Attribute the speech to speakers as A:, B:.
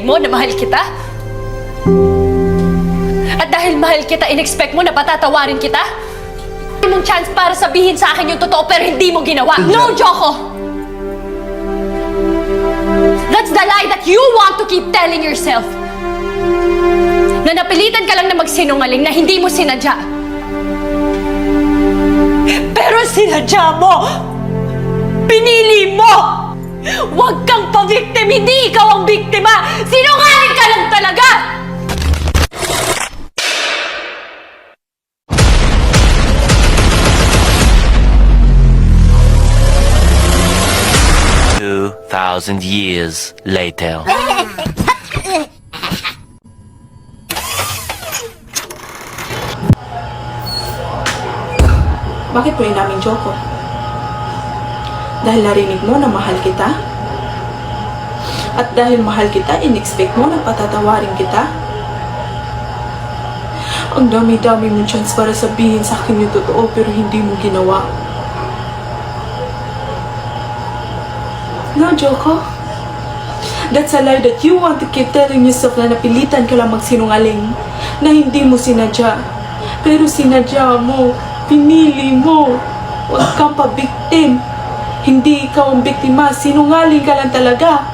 A: narinig mo na mahal kita? At dahil mahal kita, in-expect mo na patatawarin kita? Hindi mong chance para sabihin sa akin yung totoo pero hindi mo ginawa. No, Joko! That's the lie that you want to keep telling yourself. Na napilitan ka lang na magsinungaling na hindi mo sinadya. Pero sinadya mo! Pinili mo! Huwag kang pa-victim! Hindi ikaw ang biktima! Sinungaling ka lang talaga!
B: Thousand years later.
C: Bakit po namin Joko? Dahil narinig mo na mahal kita? At dahil mahal kita, in-expect mo na patatawarin kita? Ang dami-dami mong chance para sabihin sa akin yung totoo pero hindi mo ginawa. No, Joko. That's a lie that you want to keep telling yourself na napilitan ka lang magsinungaling, na hindi mo sinadya. Pero sinadya mo, pinili mo. Huwag kang pa-victim. Hindi ikaw ang biktima, sinungaling ka lang talaga.